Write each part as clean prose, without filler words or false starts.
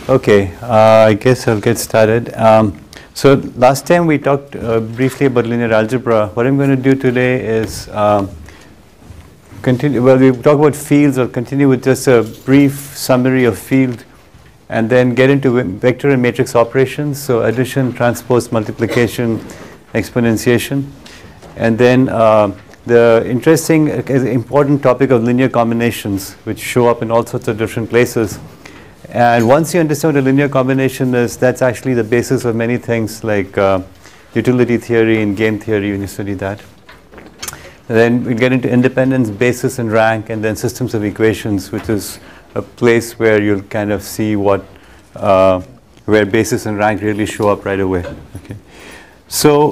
Okay, I guess I'll get started. So last time we talked briefly about linear algebra. What I'm going to do today is continue. Well, we talk about fields. I'll continue with just a brief summary of field, and then get into vector and matrix operations. So addition, transpose, multiplication, exponentiation, and then the interesting, important topic of linear combinations, which show up in all sorts of different places. And once you understand what a linear combination is, that's actually the basis of many things like utility theory and game theory when you study that. And then we get into independence, basis, and rank, and then systems of equations, which is a place where you'll kind of see what where basis and rank really show up right away. Okay. So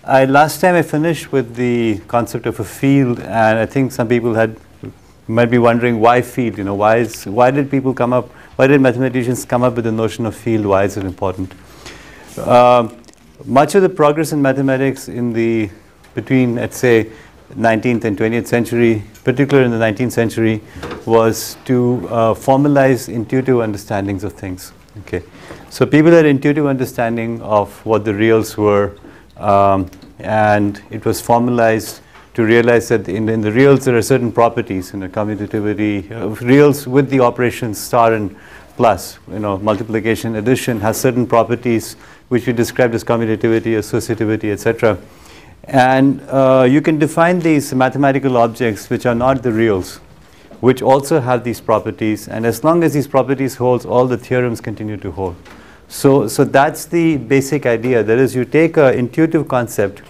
last time I finished with the concept of a field, and I think some people might be wondering why field. You know, why did people come up? Why did mathematicians come up with the notion of field? Why is it important? Much of the progress in mathematics between, let's say, 19th and 20th century, particularly in the 19th century, was to formalize intuitive understandings of things. Okay, so people had intuitive understanding of what the reals were, and it was formalized to realize that in the reals there are certain properties in the commutativity of reals with the operations star and plus. You know, multiplication, addition has certain properties which we described as commutativity, associativity, etc. And you can define these mathematical objects which are not the reals, which also have these properties. And as long as these properties hold, all the theorems continue to hold. So that's the basic idea. That is, you take an intuitive concept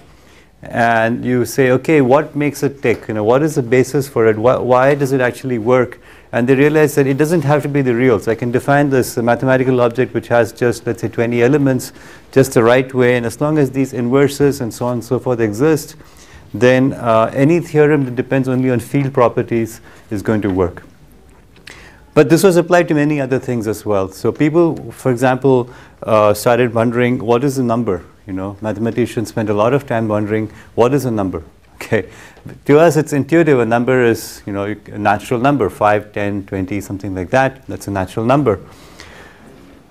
and you say, okay, what makes it tick? You know, what is the basis for it? Why does it actually work? And they realize that it doesn't have to be the reals. I can define this mathematical object which has just, let's say, 20 elements, just the right way. And as long as these inverses and so on and so forth exist, then any theorem that depends only on field properties is going to work. But this was applied to many other things as well. So people, for example, started wondering, what is a number? You know, mathematicians spend a lot of time wondering, what is a number? Okay, to us it's intuitive. A number is, you know, a natural number, 5, 10, 20, something like that. That's a natural number.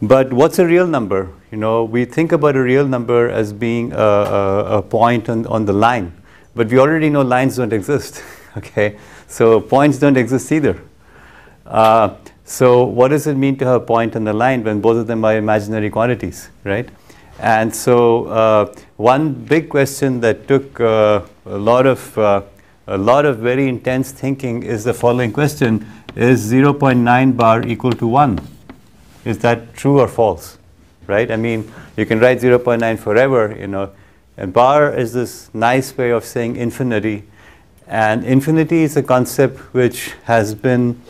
But what's a real number? You know, we think about a real number as being a point on the line. But we already know lines don't exist. Okay, so points don't exist either. So what does it mean to have a point on the line when both of them are imaginary quantities, right? And so one big question that took a lot of very intense thinking is the following question: is 0.9 bar equal to 1? Is that true or false? Right? I mean, you can write 0.9 forever, you know, and bar is this nice way of saying infinity, and infinity is a concept which has been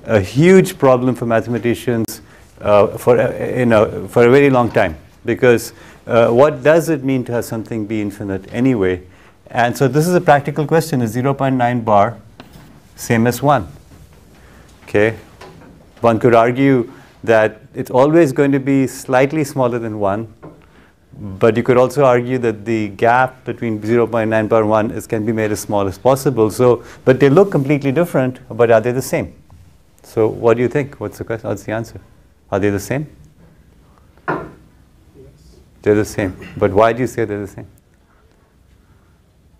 a huge problem for mathematicians for a very long time. Because what does it mean to have something be infinite anyway? And so this is a practical question. Is 0.9 bar same as 1? Okay. One could argue that it's always going to be slightly smaller than 1. But you could also argue that the gap between 0.9 bar and 1 can be made as small as possible. So, but they look completely different, but are they the same? So what do you think? What's the question? What's the answer? Are they the same? They're the same. But why do you say they're the same?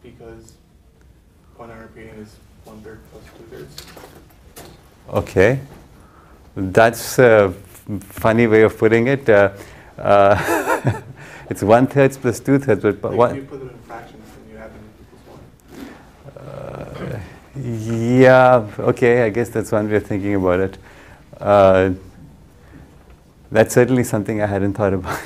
Because 1 hour repeating is 1/3 plus 2/3. Okay. That's a funny way of putting it. It's 1/3 plus 2/3. But like if you put it in fractions, then you have n equals 1. Yeah, okay, I guess that's one way of thinking about it. That's certainly something I hadn't thought about.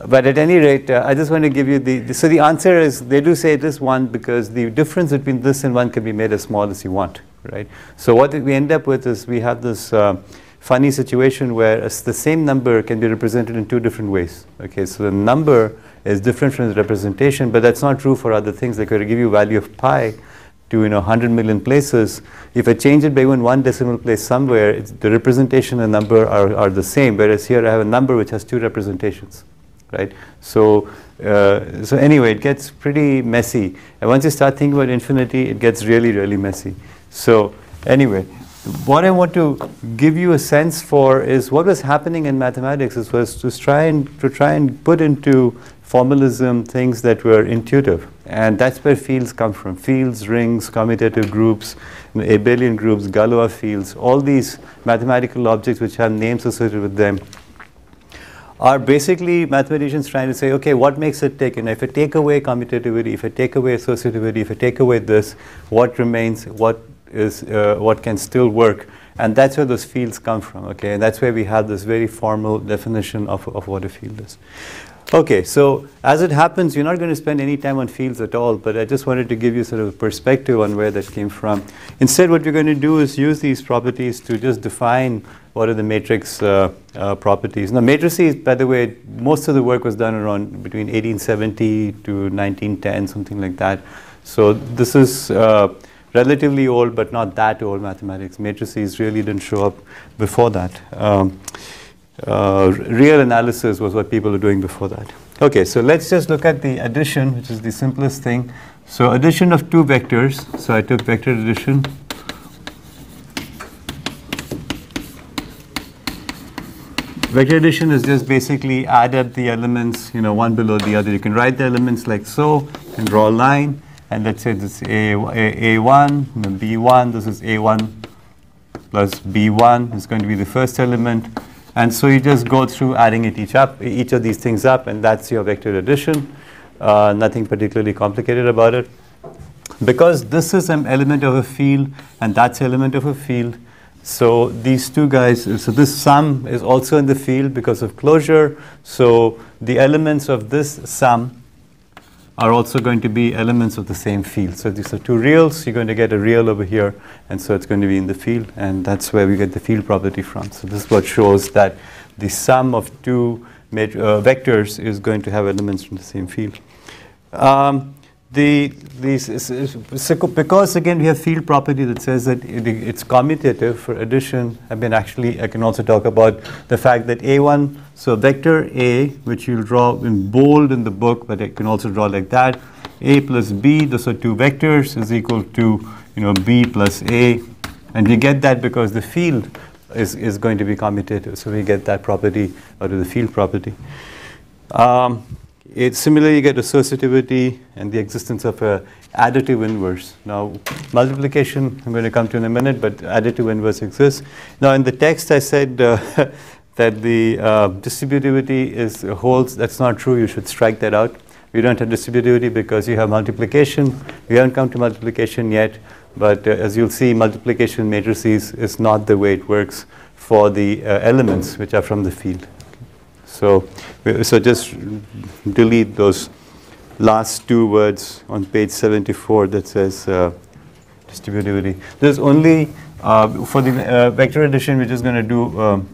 But at any rate, I just want to give you so the answer is, they do say it is 1 because the difference between this and 1 can be made as small as you want, right? So what we end up with is we have this funny situation where the same number can be represented in 2 different ways. Okay, so the number is different from the representation, but that's not true for other things. Like, if I give you value of pi to 100 million places, if I change it by even 1 decimal place somewhere, the representation and number are the same, whereas here I have a number which has 2 representations. Right? So anyway, it gets pretty messy. And once you start thinking about infinity, it gets really, really messy. So anyway, what I want to give you a sense for is what was happening in mathematics was to try and put into formalism things that were intuitive. And that's where fields come from. Fields, rings, commutative groups, abelian groups, Galois fields, all these mathematical objects which have names associated with them are basically mathematicians trying to say, okay, what makes it tick? And if I take away commutativity, if I take away associativity, if I take away this, what remains? What can still work? And that's where those fields come from. Okay, and that's where we have this very formal definition of what a field is. Okay, so as it happens, you're not going to spend any time on fields at all, but I just wanted to give you sort of a perspective on where that came from. Instead, what we're going to do is use these properties to just define what are the matrix properties. Now, matrices, by the way, most of the work was done around between 1870 to 1910, something like that. So this is relatively old, but not that old mathematics. Matrices really didn't show up before that. Real analysis was what people were doing before that. Okay, so let's just look at the addition, which is the simplest thing. So addition of 2 vectors. So I took vector addition. Vector addition is just basically add up the elements, one below the other. You can write the elements like so, you can draw a line, and let's say this is A1, B1, this is A1 plus B1 is going to be the first element. And so you just go through adding each of these things up, and that's your vector addition. Nothing particularly complicated about it. Because this is an element of a field, and that's an element of a field, so these two guys, so this sum is also in the field because of closure. So the elements of this sum are also going to be elements of the same field. So these are 2 reals. You're going to get a real over here, and so it's going to be in the field, and that's where we get the field property from. So this is what shows that the sum of 2 vectors is going to have elements from the same field. Because again we have field property that says that it's commutative for addition. I can also talk about the fact that A1, so vector A, which you'll draw in bold in the book, but I can also draw like that. A plus B, those are 2 vectors, is equal to B plus A, and we get that because the field is going to be commutative. So we get that property out of the field property. Similarly, you get associativity and the existence of a additive inverse. Now, multiplication, I'm going to come to in a minute, but additive inverse exists. Now, in the text, I said that the distributivity holds. That's not true. You should strike that out. We don't have distributivity because you have multiplication. We haven't come to multiplication yet, but as you'll see, multiplication matrices is not the way it works for the elements which are from the field. So just delete those last 2 words on page 74 that says distributivity. There's only, for the vector addition, we're just going to do,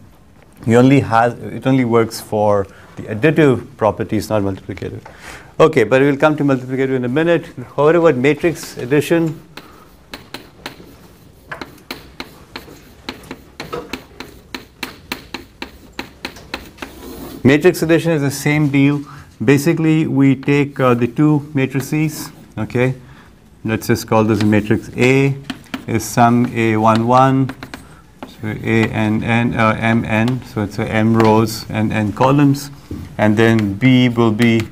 it only works for the additive properties, not multiplicative. Okay, but we'll come to multiplicative in a minute. However, about matrix addition, matrix addition is the same deal. Basically, we take the 2 matrices, okay? Let's just call this matrix A is sum A11, so Mn, so it's M rows and N columns, and then B will be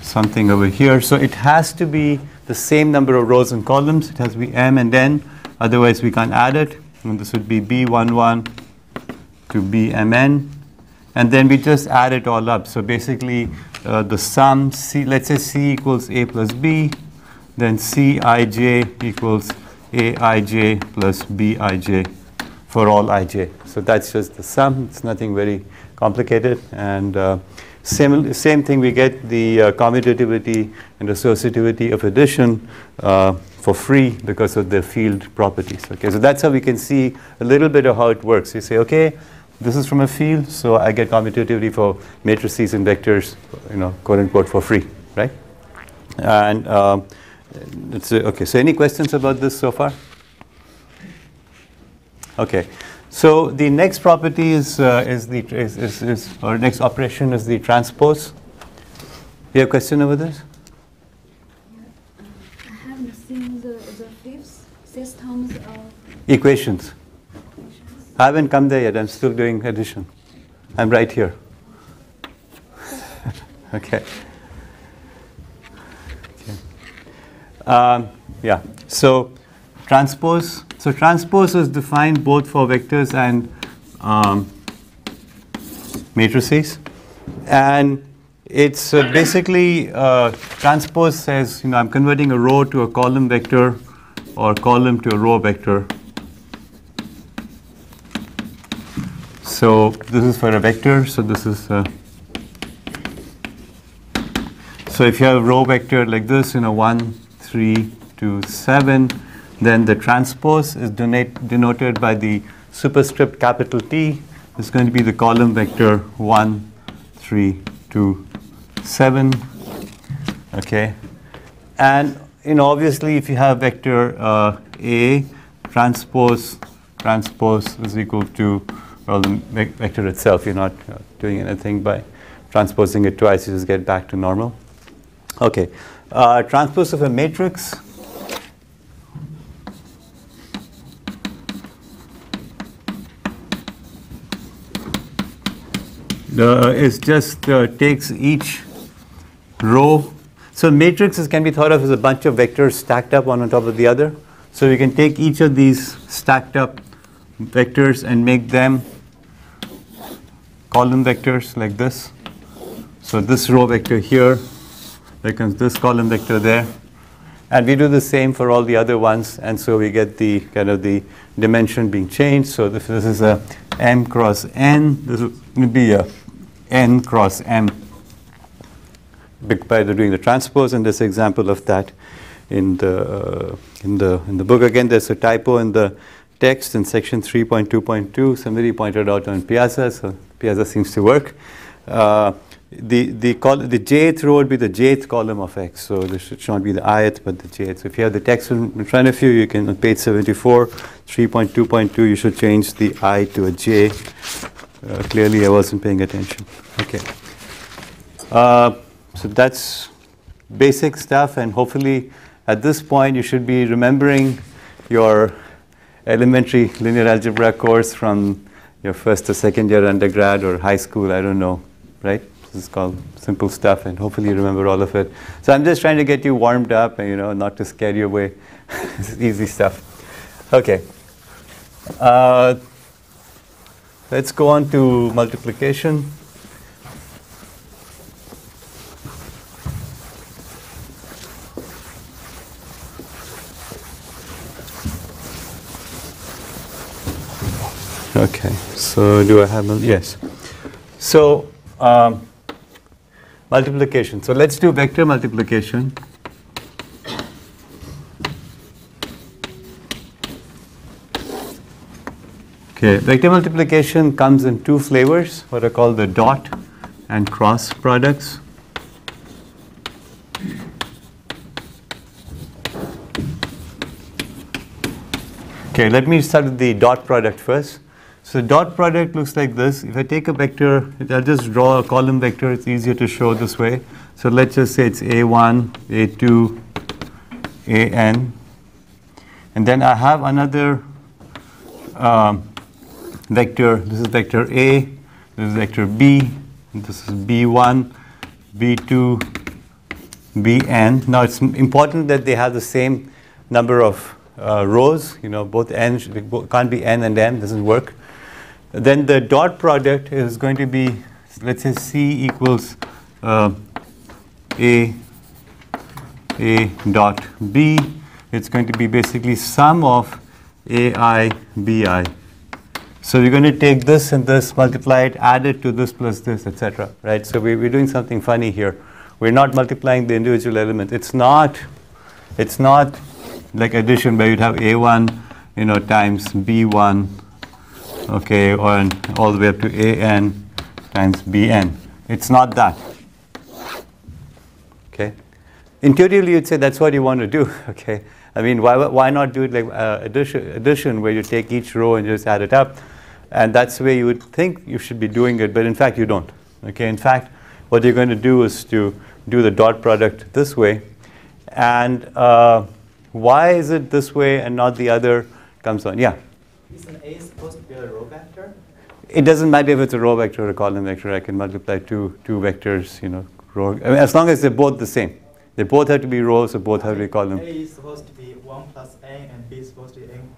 something over here. So it has to be the same number of rows and columns. It has to be M and N, otherwise we can't add it. And this would be B11 to BMN. And then we just add it all up. So basically, the sum, C, let's say C equals A plus B, then Cij equals Aij plus Bij for all ij. So that's just the sum. It's nothing very complicated. And Same thing, we get the commutativity and associativity of addition for free because of the field properties. Okay, so that's how we can see a little bit of how it works. You say, okay, this is from a field, so I get commutativity for matrices and vectors, quote unquote, for free, right? And okay. So any questions about this so far? Okay. So the next property or next operation is the transpose. You have a question over this? I haven't seen the fifth systems of Equations. I haven't come there yet. I'm still doing addition. I'm right here. Okay. Yeah. So transpose. So transpose is defined both for vectors and matrices, and it's basically transpose says I'm converting a row to a column vector or column to a row vector. So this is for a vector. So this is so if you have a row vector like this, 1, 3, 2, 7. Then the transpose is denoted by the superscript capital T. It's going to be the column vector 1, 3, 2, 7. Okay, and obviously if you have vector A, transpose is equal to the vector itself. You're not doing anything by transposing it twice. You just get back to normal. Okay, transpose of a matrix. It just takes each row. So matrices can be thought of as a bunch of vectors stacked up one on top of the other. So we can take each of these stacked up vectors and make them column vectors like this. So this row vector here becomes this column vector there. And we do the same for all the other ones, and so we get the kind of the dimension being changed. So if this is a m cross n, this would be a n cross m by doing the transpose, and there's an example of that in the book. Again, there's a typo in the text in section 3.2.2. Somebody pointed out on Piazza, so Piazza seems to work. The jth row would be the jth column of X, so this should not be the ith but the jth. So if you have the text in front of you, you can on page 74, 3.2.2, you should change the I to a j. Clearly I wasn't paying attention. Okay. So that's basic stuff, and hopefully at this point you should be remembering your elementary linear algebra course from your first or second year undergrad or high school, I don't know, right? This is called simple stuff, and hopefully you remember all of it. So I'm just trying to get you warmed up and not to scare you away. This is easy stuff. Okay. Let's go on to multiplication. Okay, so do I have, yes. So multiplication. So let's do vector multiplication. Okay, vector multiplication comes in two flavors, what are called the dot and cross products. Okay, let me start with the dot product first. So dot product looks like this. If I take a vector, I'll just draw a column vector. It's easier to show this way. So let's just say it's A1, A2, AN. And then I have another vector. This is vector A, this is vector B, and this is B1, B2, Bn. Now it's important that they have the same number of rows. Both n can't be n and m, doesn't work. Then the dot product is going to be, let's say C equals A dot B. It's going to be basically sum of AI, BI. So we're going to take this and this, multiply it, add it to this plus this, etc. Right? So we're doing something funny here. We're not multiplying the individual elements. It's not like addition where you'd have A1, times B1, okay, or all the way up to AN times BN. It's not that. Okay. Intuitively, you'd say that's what you want to do. Okay. I mean, why not do it like addition, where you take each row and just add it up, and that's the way you would think you should be doing it, but in fact you don't. Okay. In fact, what you're going to do is to do the dot product this way, and why is it this way and not the other comes on. Yeah. Isn't A supposed to be a row vector? It doesn't matter if it's a row vector or a column vector. I can multiply two vectors, row. I mean, as long as they're both the same. They both have to be rows, or both have to be columns. A is supposed to be 1 plus n, and B is supposed to be n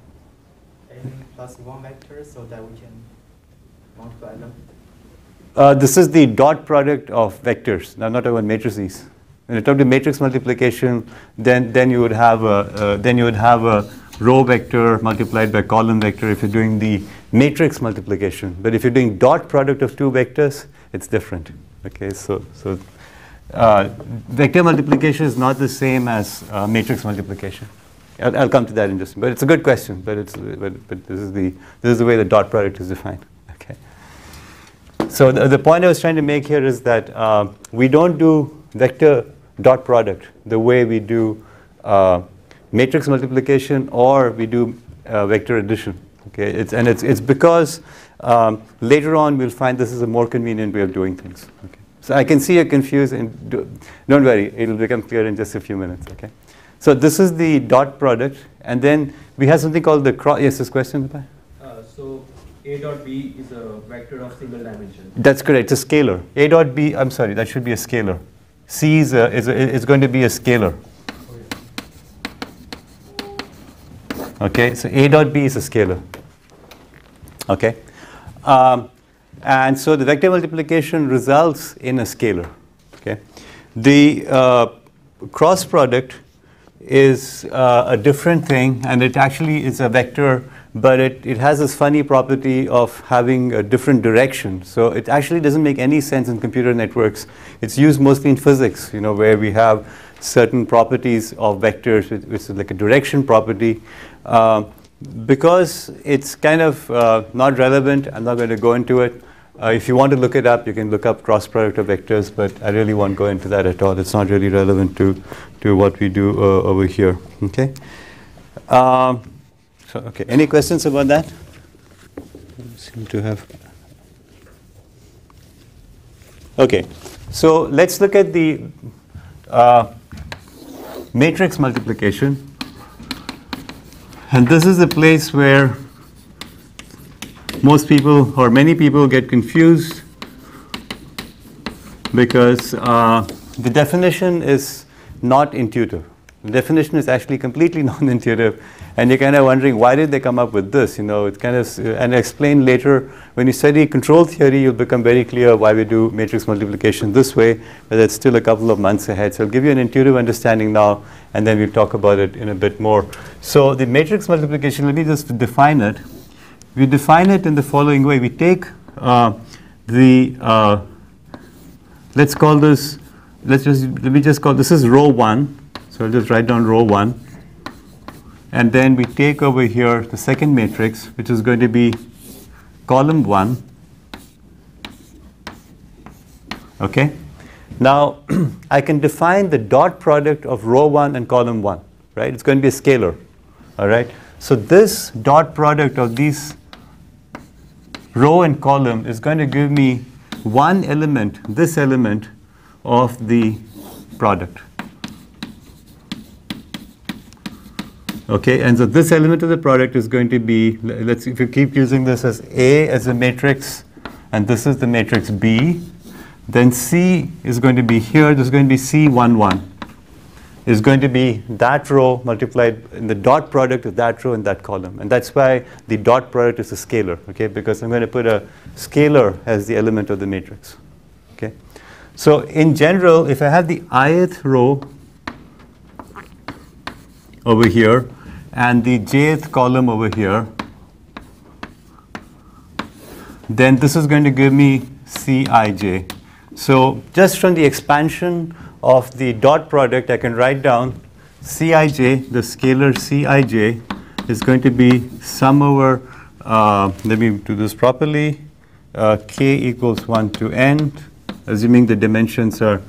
plus 1 vector, so that we can multiply them. This is the dot product of vectors. Now, not about matrices. When you talk to matrix multiplication, then you would have a row vector multiplied by column vector if you're doing the matrix multiplication. But if you're doing dot product of two vectors, it's different. Okay, so vector multiplication is not the same as matrix multiplication. I'll come to that in just a minute. But it's a good question. But this is the way the dot product is defined. Okay. So the point I was trying to make here is that we don't do vector dot product the way we do matrix multiplication or we do vector addition. Okay. It's because later on we'll find this is a more convenient way of doing things. Okay. So I can see you're confused, and don't worry, it'll become clear in just a few minutes. Okay. So this is the dot product, and then we have something called the cross. Yes, this question. So A dot B is a vector of single dimension. That's correct. It's a scalar. A dot B. I'm sorry, that should be a scalar. C is going to be a scalar. Okay. So A dot B is a scalar. Okay. And so the vector multiplication results in a scalar. Okay. The cross product is a different thing, and it actually is a vector, but it has this funny property of having a different direction. So it actually doesn't make any sense in computer networks. It's used mostly in physics, where we have certain properties of vectors, which is like a direction property. Because it's kind of not relevant, I'm not going to go into it. If you want to look it up, you can look up cross product of vectors, but I really won't go into that at all. It's not really relevant to what we do over here. Okay. Okay. Any questions about that? I seem to have. Okay. So let's look at the matrix multiplication. And this is the place where most people or many people get confused, because the definition is not intuitive. The definition is actually completely non-intuitive, and you're kind of wondering why did they come up with this? It's kind of, and I explain later, when you study control theory, you'll become very clear why we do matrix multiplication this way, but that's still a couple of months ahead. So I'll give you an intuitive understanding now, and then we'll talk about it in a bit more. So the matrix multiplication, let me just define it. We define it in the following way. We take let's call this, let me just call this is row 1. So I'll just write down row 1. And then we take over here the second matrix, which is going to be column 1. Okay. Now I can define the dot product of row 1 and column 1. Right? It's going to be a scalar. All right. So this dot product of these row and column is going to give me one element, this element of the product. Okay, and so this element of the product is going to be, let's see, if you keep using this as A as a matrix, and this is the matrix B, then C is going to be here, this is going to be C11. Is going to be that row multiplied in the dot product of that row and that column. And that's why the dot product is a scalar, okay? Because I'm going to put a scalar as the element of the matrix, okay? So in general, if I have the ith row over here and the jth column over here, then this is going to give me Cij. So just from the expansion of the dot product, I can write down Cij, the scalar Cij, is going to be sum over, let me do this properly, k equals 1 to n, assuming the dimensions are,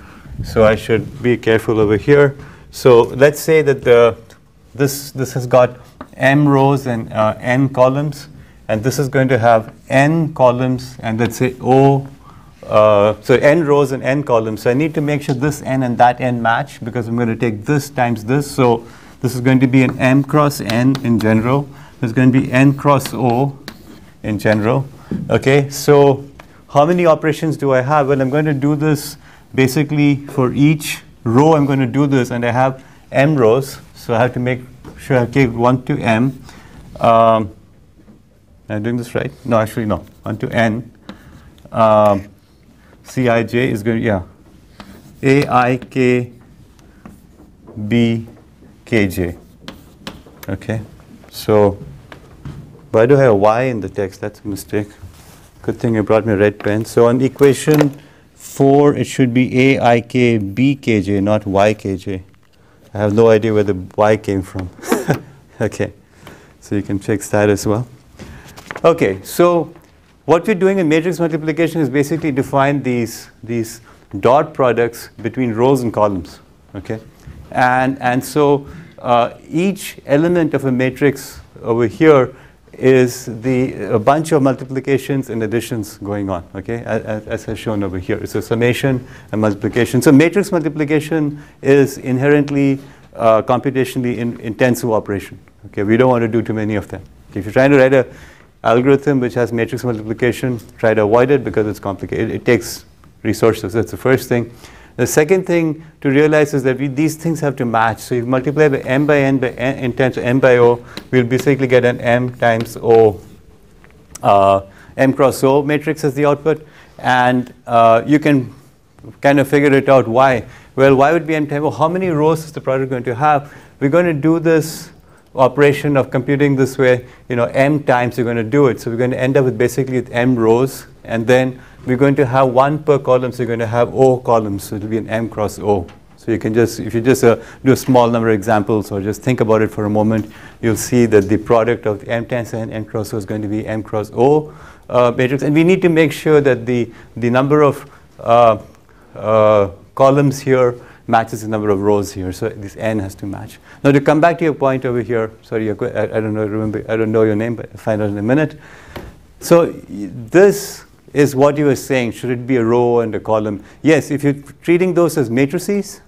so I should be careful over here. So let's say that this has got m rows and n columns, and this is going to have n columns, and let's say O, so n rows and n columns. So I need to make sure this n and that n match, because I'm going to take this times this. So this is going to be an m cross n in general. There's going to be n cross O in general. Okay, so how many operations do I have? Well, I'm going to do this basically for each row. I'm going to do this, and I have m rows. So I have to make sure I take 1 to m. Am I doing this right? No, actually no. 1 to n. Cij is going to, yeah, Aik B Kj. Okay, so why do I have y in the text? That's a mistake. Good thing you brought me a red pen. So on equation 4, it should be Aik B Kj, not Ykj. I have no idea where the y came from. Okay, so you can fix that as well. Okay, so what we're doing in matrix multiplication is basically define these dot products between rows and columns. Okay, and so each element of a matrix over here is a bunch of multiplications and additions going on. Okay, as I've shown over here. It's a summation and multiplication. So matrix multiplication is inherently computationally intensive operation. Okay, we don't want to do too many of them. If you're trying to write a algorithm which has matrix multiplication, try to avoid it because it's complicated. It takes resources. That's the first thing. The second thing to realize is that these things have to match. So if you multiply by m by n in terms of m by o, we'll basically get an m times o, m cross o matrix as the output. And you can kind of figure it out why. Well, why would be m times o? How many rows is the product going to have? We're going to do this operation of computing this way, m times we're going to do it. So we're going to end up with basically m rows, and then we're going to have 1 per column, so you're going to have O columns, so it'll be an m cross O. So you can just, if you just do a small number of examples or just think about it for a moment, you'll see that the product of the m times n m cross O is going to be m cross O matrix. And we need to make sure that the number of columns here matches the number of rows here. So this n has to match. Now to come back to your point over here, sorry, I don't know your name, but I'll find out in a minute. So this is what you were saying. Should it be a row and a column? Yes, if you're treating those as matrices,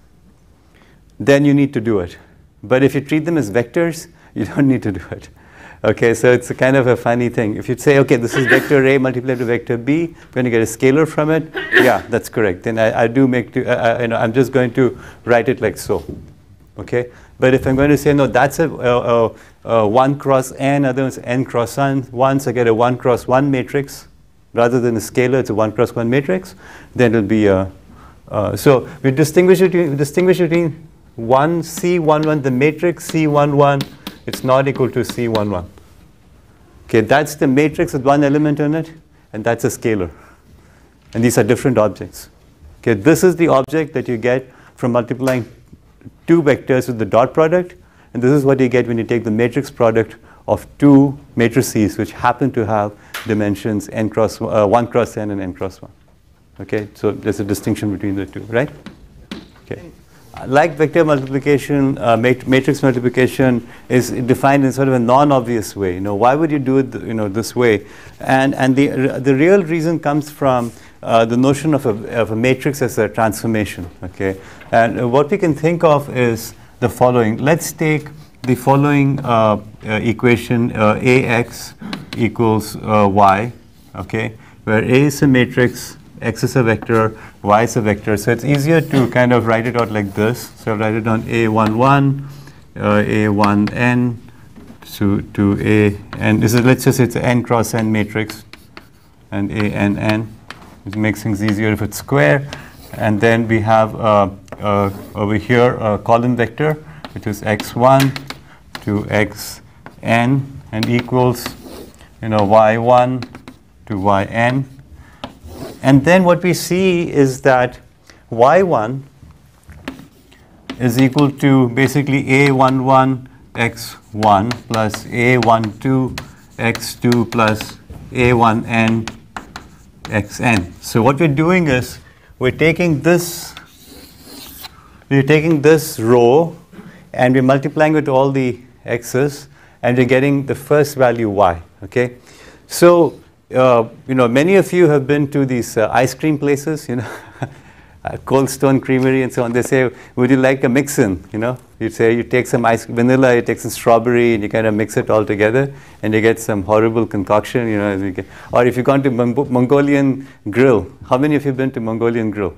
then you need to do it. But if you treat them as vectors, you don't need to do it. Okay, so it's a kind of a funny thing. If you say, okay, this is vector A multiplied to vector B, we're going to get a scalar from it. Yeah, that's correct. Then I do make, I'm just going to write it like so. Okay, but if I'm going to say, no, that's a 1 cross n, other one's n cross 1, so I get a 1 cross 1 matrix. Rather than a scalar, it's a 1 cross 1 matrix. Then it'll be a, so we distinguish between one C11, the matrix C11, it's not equal to C11. Okay, that's the matrix with one element in it, and that's a scalar. And these are different objects. Okay, this is the object that you get from multiplying 2 vectors with the dot product, and this is what you get when you take the matrix product of 2 matrices which happen to have dimensions n cross 1 cross n and n cross 1. Okay, so there's a distinction between the two, right? Okay. Like vector multiplication, matrix multiplication is defined in sort of a non-obvious way. Why would you do it this way? And the real reason comes from the notion of a matrix as a transformation. Okay, and what we can think of is the following. Let's take the following equation, Ax equals y. Okay, where A is a matrix, x is a vector, y is a vector. So it's easier to kind of write it out like this. So I'll write it down A11, A1n to A, and this is, let's just say it's an n cross n matrix, and A n n. It makes things easier if it's square. And then we have over here a column vector, which is x1 to xn, and equals y1 to yn. And then what we see is that y1 is equal to basically a11 x1 plus a12 x2 plus a1n xn. So what we're doing is we're taking this row and we're multiplying with all the x's and we're getting the first value y. Okay, so many of you have been to these ice cream places, Cold Stone Creamery and so on. They say, would you like a mix-in? You say you take some vanilla, you take some strawberry, and you kind of mix it all together, and you get some horrible concoction. Or if you've gone to Mongolian grill, how many of you have been to Mongolian grill?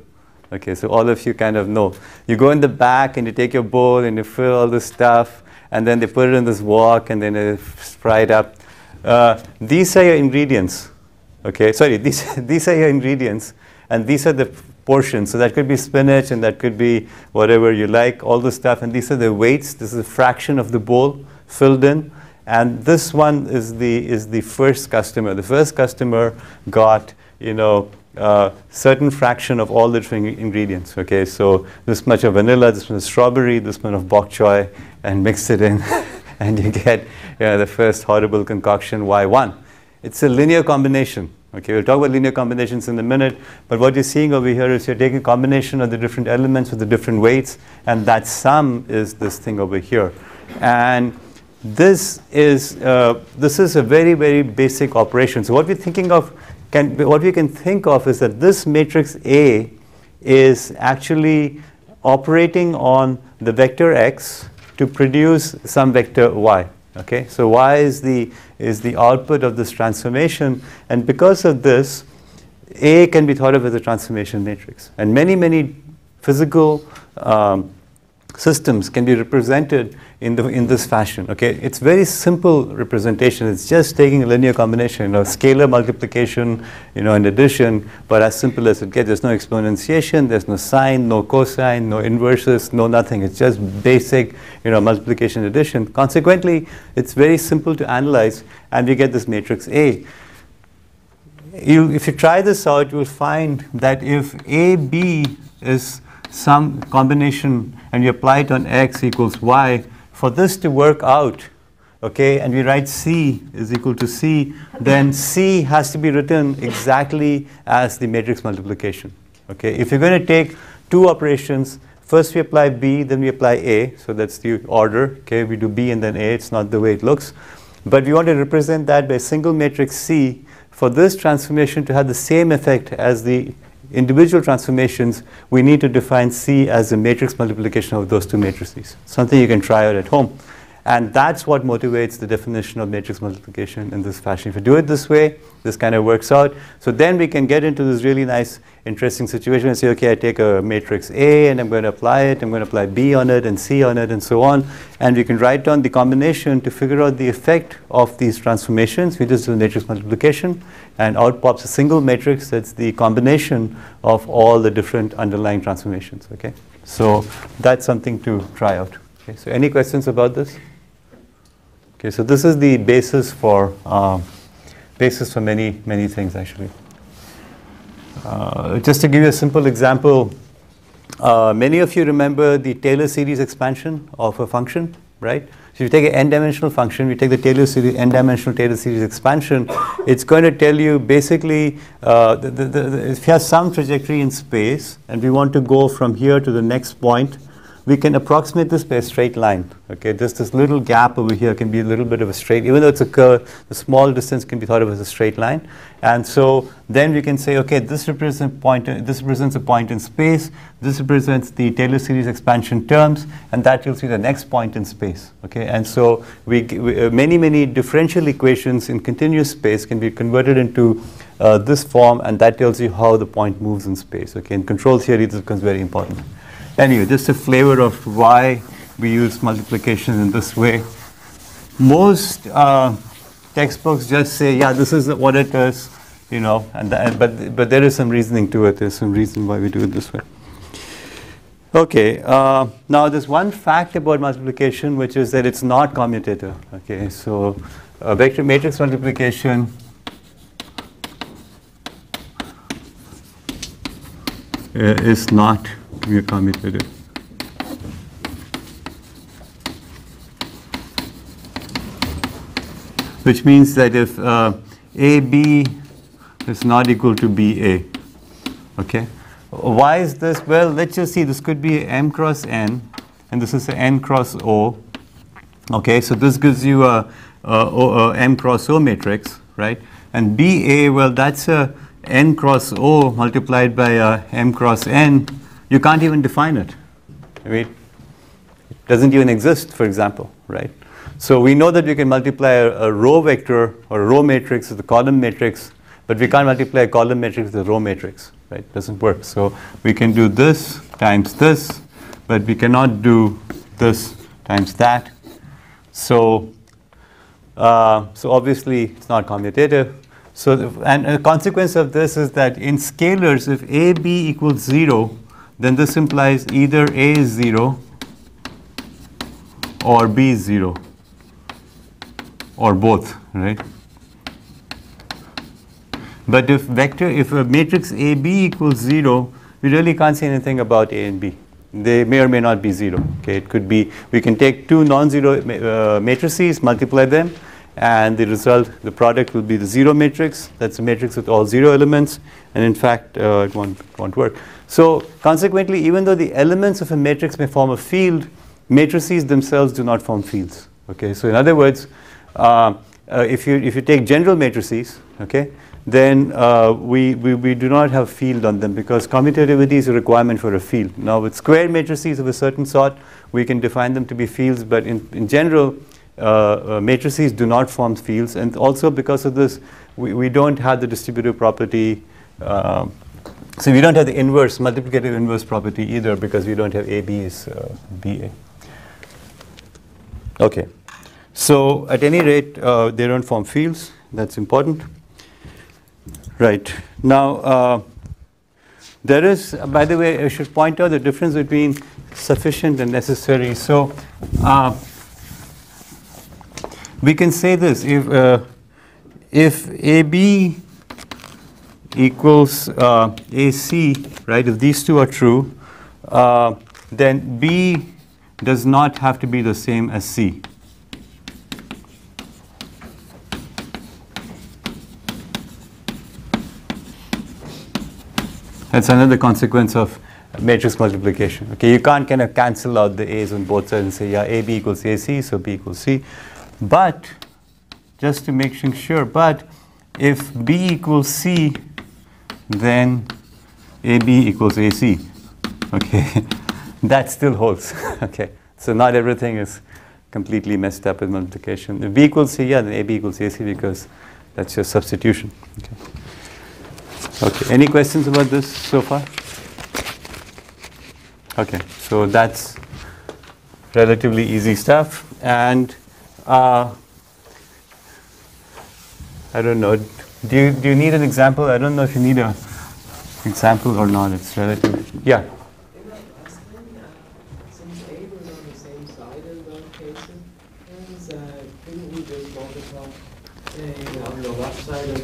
Okay, so all of you kind of know. You go in the back and you take your bowl and you fill all this stuff, and then they put it in this wok and then they fry it up. These are your ingredients. Okay, sorry, these are your ingredients, and these are the portions. So that could be spinach, and that could be whatever you like, all the stuff, and these are the weights. This is a fraction of the bowl filled in, and this one is the first customer. The first customer got certain fraction of all the different ingredients. Okay, so this much of vanilla, this much of strawberry, this much of bok choy, and mix it in, and you get the first horrible concoction y1. It's a linear combination. Okay, we'll talk about linear combinations in a minute, but what you're seeing over here is you're taking a combination of the different elements with the different weights, and that sum is this thing over here. And this is a very, very basic operation. So what we're thinking of, what we can think of is that this matrix A is actually operating on the vector x to produce some vector y. Okay, so y is the output of this transformation, and because of this, A can be thought of as a transformation matrix, and many physical systems can be represented in this fashion. Okay, it's very simple representation. It's just taking a linear combination, scalar multiplication, and addition, but as simple as it gets. There's no exponentiation, there's no sine, no cosine, no inverses, no nothing. It's just basic, multiplication, addition. Consequently, it's very simple to analyze, and we get this matrix A. If you try this out, you will find that if AB is some combination and you apply it on x equals y, for this to work out, okay, and we write C is equal to C, then C has to be written exactly as the matrix multiplication. Okay, if you're going to take two operations, first we apply B, then we apply A, so that's the order. Okay, we do B and then A, it's not the way it looks. But we want to represent that by a single matrix C. For this transformation to have the same effect as the individual transformations, we need to define C as a matrix multiplication of those two matrices. Something you can try out at home. And that's what motivates the definition of matrix multiplication in this fashion. If you do it this way, this kind of works out. So then we can get into this really nice, interesting situation and say, okay, I take a matrix A and I'm going to apply it, I'm going to apply B on it and C on it and so on. And we can write down the combination to figure out the effect of these transformations. We just do matrix multiplication, and out pops a single matrix that's the combination of all the different underlying transformations. Okay, so that's something to try out. Okay, so any questions about this? Okay, so this is the basis for many things actually. Just to give you a simple example, many of you remember the Taylor series expansion of a function, right? So if you take an n-dimensional function, we take the Taylor series, n-dimensional Taylor series expansion, it's going to tell you basically if you have some trajectory in space and we want to go from here to the next point, we can approximate this by a straight line. Okay, just this little gap over here can be a little bit of a straight, even though it's a curve, the small distance can be thought of as a straight line. And so then we can say, okay, this represents a point in space, this represents the Taylor series expansion terms, and that tells you the next point in space. Okay, and so many differential equations in continuous space can be converted into this form, and that tells you how the point moves in space. Okay, in control theory, this becomes very important. Anyway, just a flavor of why we use multiplication in this way. Most textbooks just say, yeah, this is what it is, but there is some reasoning to it. There's some reason why we do it this way. Okay, now there's one fact about multiplication, which is that it's not commutative. Okay, so vector matrix multiplication is not commutative. Which means that if AB is not equal to BA, okay? Why is this? Well, let's just see. This could be M cross N, and this is a N cross O. Okay, so this gives you a M cross O matrix, right? And BA, well, that's a N cross O multiplied by a M cross N. You can't even define it. I mean, it doesn't even exist, for example, right? So we know that we can multiply a row vector or a row matrix with a column matrix, but we can't multiply a column matrix with a row matrix, right? It doesn't work. So we can do this times this, but we cannot do this times that. So, so obviously it's not commutative. So, and a consequence of this is that in scalars, if AB equals 0, then this implies either A is 0 or B is 0 or both, right? But if a matrix AB equals 0, we really can't say anything about A and B. They may or may not be 0. Okay, it could be, we can take two non-zero matrices, multiply them, and the result, the product will be the 0 matrix. That's a matrix with all 0 elements, and in fact, it won't work. So consequently, even though the elements of a matrix may form a field, matrices themselves do not form fields. Okay, so in other words, if you take general matrices, okay, then we do not have field on them because commutativity is a requirement for a field. Now with square matrices of a certain sort, we can define them to be fields, but in general, matrices do not form fields, and also because of this, we don't have the distributive property. So we don't have the inverse, multiplicative inverse property either because we don't have AB is BA. Okay. So at any rate, they don't form fields. That's important. Right. Now, there is, by the way, I should point out the difference between sufficient and necessary. So we can say this, if AB equals AC, right, if these two are true, then B does not have to be the same as C. That's another consequence of matrix multiplication. Okay, you can't kind of cancel out the A's on both sides and say, yeah, AB equals AC, so B equals C. But, just to make sure, but if B equals C, then AB equals AC. Okay, that still holds. Okay, so not everything is completely messed up with multiplication. If B equals C, yeah, then AB equals AC because that's your substitution. Okay. Okay, any questions about this so far? Okay, so that's relatively easy stuff. And I don't know, do you need an example? I don't know if you need an example or not. It's relatively, yeah. Since A was on the same side in both cases, couldn't we just multiply on the left side of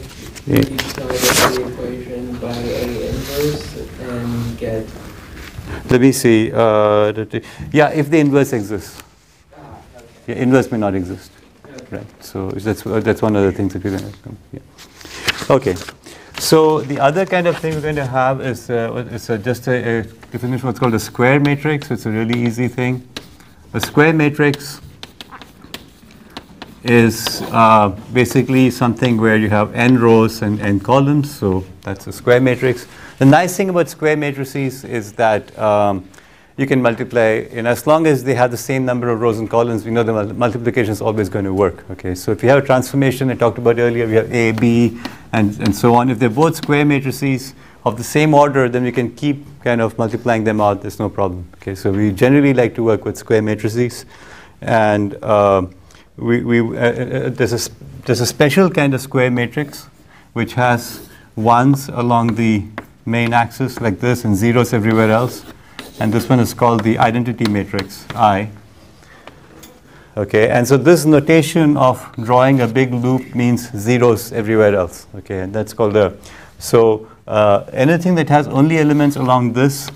each side of the equation by A inverse and get... Let me see. Yeah, if the inverse exists. Okay. Yeah, inverse may not exist. Okay. Right. So that's one of the things that we're going to. Yeah. Okay. So the other kind of thing we're going to have is just a definition of what's called a square matrix. It's a really easy thing. A square matrix is basically something where you have n rows and n columns. So that's a square matrix. The nice thing about square matrices is that you can multiply, and as long as they have the same number of rows and columns, we know the multiplication is always going to work. Okay, so if you have a transformation I talked about earlier, we have A, B, and so on. If they're both square matrices of the same order, then we can keep kind of multiplying them out. There's no problem. Okay, so we generally like to work with square matrices, and there's a special kind of square matrix which has ones along the main axis like this and zeros everywhere else. And this one is called the identity matrix, I. Okay, and so this notation of drawing a big loop means zeros everywhere else. Okay, and that's called a, so anything that has only elements along this